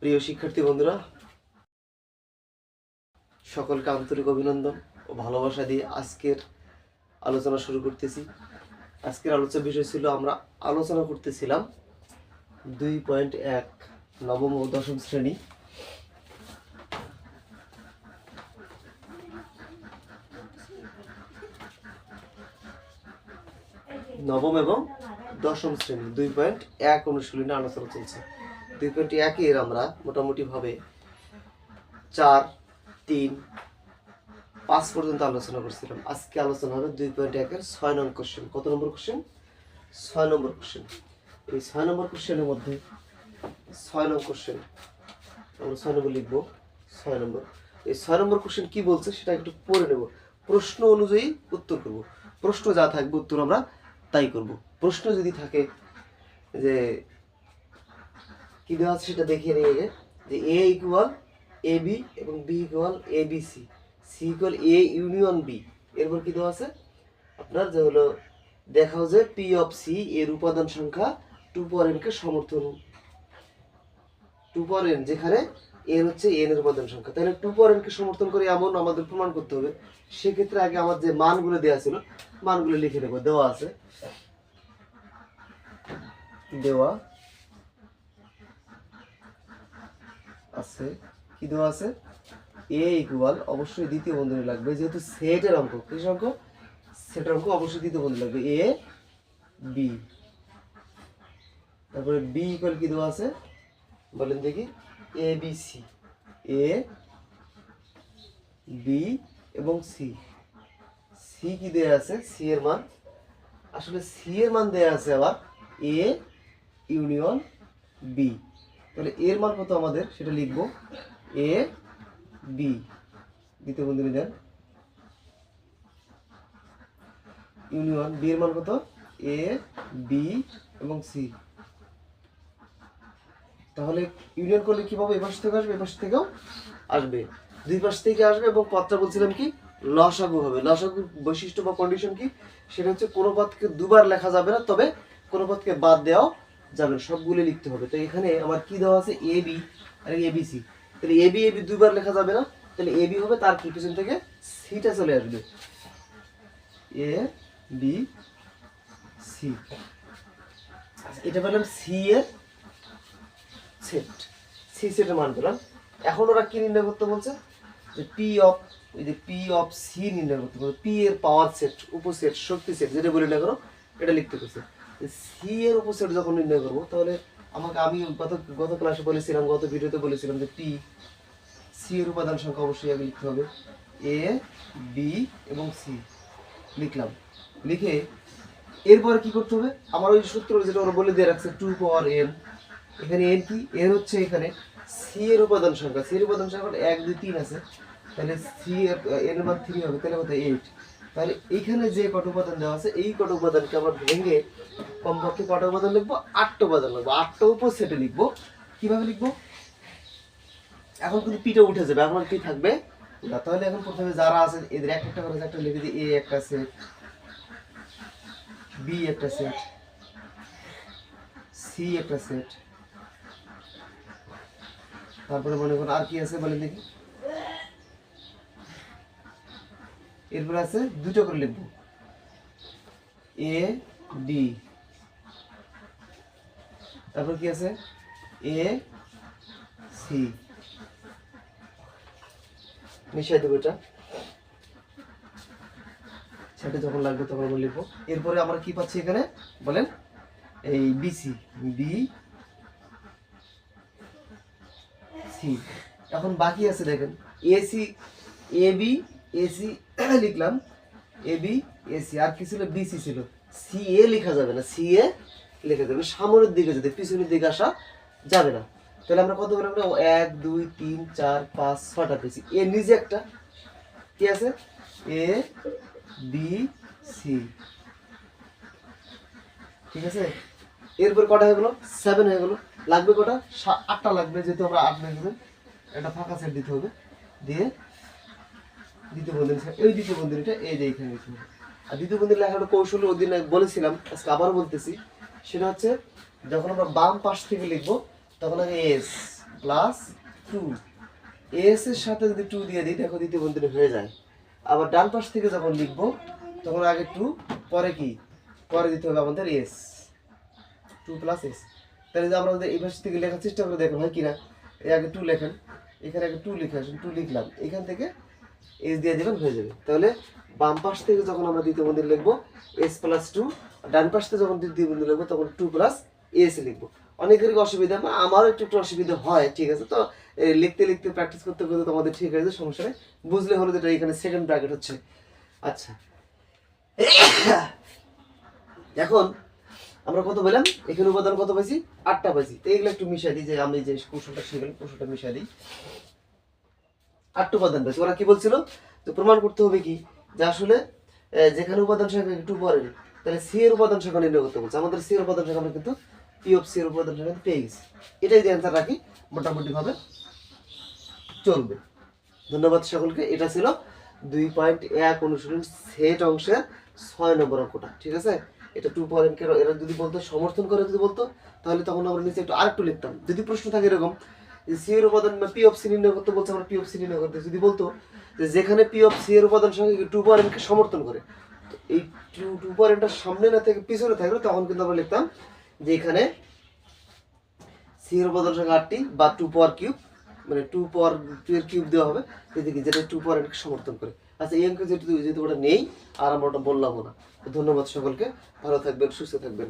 প্রিয় শিক্ষার্থী বন্ধুরা, সকলকে আন্তরিক অভিনন্দন ও ভালোবাসা দিয়ে আজকের আলোচনা শুরু করতেছি। আজকের আলোচনার বিষয় ছিল, আমরা আলোচনা করতেছিলাম 2.1 নবম ও দশম শ্রেণী নবম এবং দশম শ্রেণী 2.1 অনুশীলনে আলোচনা চলছে। 2.1 এর আমরা মোটামুটি ভাবে 4, 3, 5 পর্যন্ত আলোচনা করছিলাম। আজকে আলোচনা হবে 2.1 এর 6 নং কোশ্চেন। কত নম্বর কোশ্চেন? 6 নম্বর কোশ্চেন। এই 6 নম্বর কোশ্চেনের মধ্যে 6 নং কোশ্চেন আমরা 6 নম্বর লিখবো। 6 নম্বর, এই 6 নম্বর কোশ্চেন কি বলছে সেটা একটু পড়ে নেব, প্রশ্ন অনুযায়ী উত্তর করব। প্রশ্ন যা থাকবে উত্তর আমরা তাই করব। প্রশ্ন যদি থাকে যে কি দেওয়া আছে সেটা দেখিয়ে নিয়ে যে এ ইকুয়াল এ বি এবং B equal A B C, C equal A union B, এরপর কি দেওয়া আছে আপনার যে হলো দেখাও যে পি অফ সি এর উপাদান সংখ্যা 2 পাওয়ার n কে সমর্থন, 2 পাওয়ার n যেখানে n হচ্ছে n এর উপাদান সংখ্যা, তাহলে 2 পাওয়ার n কে সমর্থন করে এমন আমাদের প্রমাণ করতে হবে। সেক্ষেত্রে আগে আমার যে মানগুলো দেওয়া ছিল মানগুলো লিখে নেব। দেওয়া আছে কি দেওয়া আছে এ ইকুয়াল, অবশ্যই দ্বিতীয় বন্ধনী লাগবে যেহেতু সেটের অঙ্ক, কিসের অঙ্ক? সেটের অঙ্ক, অবশ্যই দ্বিতীয় বন্ধনী লাগবে। এ বি, তারপরে বি ইকুয়াল কি দেওয়া আছে বলেন দেখি, এ বি সি, এ বি এবং সি। সি কি দেয়া আছে? সি এর মান, আসলে সি এর মান দেয়া আছে আবার এ ইউনিয়ন বি, তাহলে এর মান কত আমাদের সেটা লিখবো। এ বি, দ্বিতীয় বন্ধনী দেন, ইউনিয়ন বি এর মান কত? এ বি এবং সি। তাহলে ইউনিয়ন করলে কি পাবো? এ পাশ থেকে আসবে, এ পাশ থেকেও আসবে, দুই পাশ থেকে আসবে। এবং পদটা বলছিলাম কি লসাগু হবে। লসাগুর বৈশিষ্ট্য বা কন্ডিশন কি? সেটা হচ্ছে কোনো পদকে দুবার লেখা যাবে না, তবে কোনো পদকে বাদ দেওয়াও যাবে না, সবগুলো লিখতে হবে। তো এখানে আমার কি দেওয়া আছে? A B R A B C, তাহলে এ বি দুইবার লেখা যাবে না, তাহলে এ বি হবে, তার কি পিছন থেকে সিটা চলে আসবে, এ বি সি। এটা পেলাম সি এর সেট, সি সেটের মান পেলাম। এখন ওরা কি নির্ণয় করতে বলছে? যে পি অফ, ওই যে পি অফ সি নির্ণয় করতে বলছে। পি এর পাওয়ার সেট, উপসেট, শক্তি সেট, যেটা বলি না করো এটা লিখতে করছে। সি এর উপসেট যখন নির্ণয় করবো, তাহলে আমাকে, আমি গত ক্লাসে বলেছিলাম, গত ভিডিওতে বলেছিলাম যে পি সি এর উপাদান সংখ্যা অবশ্যই আগে লিখতে হবে। এ বি এবং সি লিখলাম। লিখে এরপরে কি করতে হবে? আমার ওই সূত্র যেটা ওরা বলে দিয়ে রাখছে 2 পাওয়ার n, এখানে n কি? n হচ্ছে এখানে সি এর উপাদান সংখ্যা, সি এর উপাদান সংখ্যা 1 2 3 আছে, তাহলে সি এর n এর মান 3 হবে, তাহলে কত? 8। তাহলে এইখানে যে কত উপাদান দেওয়া আছে এই কত উপাদানকে আমরা ভেঙে কমপক্ষে কত উপাদান লিখবো? 8টা উপাদান লিখবো। 8টা উপসেটে লিখবো। কিভাবে লিখবো? এখন কিন্তু পিটা উঠে যাবে, এখন পি থাকবে না। তাহলে এখন প্রথমে যারা আছে এদের এক একটা করে একটা লিখে দিই। এ একটা সেট, বি একটা সেট, সি একটা সেট, তারপরে মনে করুন আর কি আছে বলেন দেখি। এরপরে আছে দুটো করে লিখবো, এ ডি, তারপর কি আছে? A C. মিশাই দেবো এটা, সেটা যখন লাগবে তখন আমরা লিখবো। এরপরে আমরা কি পাচ্ছি এখানে বলেন? এই বিসি, বি সি। এখন বাকি আছে দেখেন এসি, এ বি এসি লিখলাম, এ বি এসি, আর কি ছিল? বিসি ছিল। সি এ লেখা যাবে না, সি এ লেখা যাবে সামনের দিকে, যদি পিছনের দিকে আসা যাবে না। তাহলে আমরা কত বললাম? 1 2 3 4 5 6টা পেয়েছি। এ নিজে একটা কি আছে? এ বি সি, ঠিক আছে। এরপর কটা হয়ে গেল? 7 হয়ে গেল। লাগবে কটা? 8টা লাগবে, যেহেতু আমরা 8 লিখবেন। একটা ফাঁকা সেট দিতে হবে, দিয়ে দ্বিতীয় বন্ধনী, এই দ্বিতীয় বন্ধনীটা এই যে এইখানে লিখতে হবে। আর দ্বিতীয় বন্ধনী লেখার কৌশল ওই দিন বলেছিলাম, আজকে আবার বলতেছি। সেটা হচ্ছে যখন আমরা বাম পাশ থেকে লিখবো তখন আগে এস, প্লাস টু, এস এর সাথে যদি টু দিয়ে দিই দেখো দ্বিতীয় বন্ধনী হয়ে যায়। আবার ডান পাশ থেকে যখন লিখবো তখন আগে টু, পরে কি, পরে দিতে হবে আমাদের এস, টু প্লাস এস। তাহলে যে আমরা যদি এই পাশ থেকে লেখার চেষ্টা করে দেখেন হয় কিনা, এই আগে টু লেখেন, এখানে আগে টু লিখে আসেন, টু লিখলাম, এখান থেকে এস দিয়ে দেবেন, হয়ে যাবে। তাহলে বাম পাশ থেকে যখন আমরা দ্বিতীয় বন্ধনী লিখবো এস প্লাস টু, ডান পাশ থেকে যখন দ্বিতীয় বন্ধনী লিখবো তখন টু প্লাস এস লিখবো। অনেকেরই অসুবিধা, আমারও একটু একটু অসুবিধা হয়, ঠিক আছে। তো লিখতে লিখতে প্র্যাকটিস করতে করতে তোমাদের ঠিক আছে, সমস্যা নেই, বুঝলে হলো যেটা এখানে সেকেন্ড ব্র্যাকেট হচ্ছে। আচ্ছা, এখন আমরা কত পেলাম, এখানে উপাদান কত পাইছি, 8টা পাইছি। তো এইগুলো একটু মিশাই দিই, যে আমি যে কৌশলটা শিখলাম কৌশলটা মিশাই দিই। 8টা উপাদান পাইছি। ওরা কি বলছিল, তো প্রমাণ করতে হবে কি, যে আসলে যেখানে উপাদান সংখ্যা একটু পরে, তাহলে সি এর উপাদান সংখ্যা নির্ণয় করতে বলছে। আমাদের সি এর উপাদান সংখ্যা আমরা কিন্তু পি অফ সি এর উপাদান সংখ্যা পেয়ে গেছি। এটাই যদি অ্যান্সার রাখি মোটামুটি ভাবে চলবে। ধন্যবাদ সকলকে। এটা ছিল 2.1 অনুশীলন সেট অংশের 6 নম্বর অঙ্কটা, ঠিক আছে। এটা 2 পয়েন্ট এরা যদি বলতো সমর্থন করে, যদি বলতো তাহলে তখন আমরা নিচে একটু আরেকটু লিখতাম। যদি প্রশ্ন থাকে এরকম যে সি এর উপাদান পি অফ সি নির্ণয় করতে বলছে, আমরা পি অফ সি নির্ণয় করতে, যদি বলতো যে যেখানে পি অফ সি এর উপাদান সংখ্যা 2 পয়েন্টকে সমর্থন করে, তো এই 2 পয়েন্টটা সামনে না থেকে পিছনে থাকলে তখন কিন্তু আমরা লিখতাম যে এখানে সি এর উপাদান সংখ্যা 8টি বা 2 পাওয়ার কিউব, মানে 2 পাওয়ার 2 এর কিউব দেওয়া হবে, এদিকে যেটা 2 পাওয়ার এর সমর্থন করে। আচ্ছা, এই অঙ্ক যেহেতু ওটা নেই আর আমরা ওটা বললাম না। ধন্যবাদ সকলকে, ভালো থাকবেন, সুস্থ থাকবেন।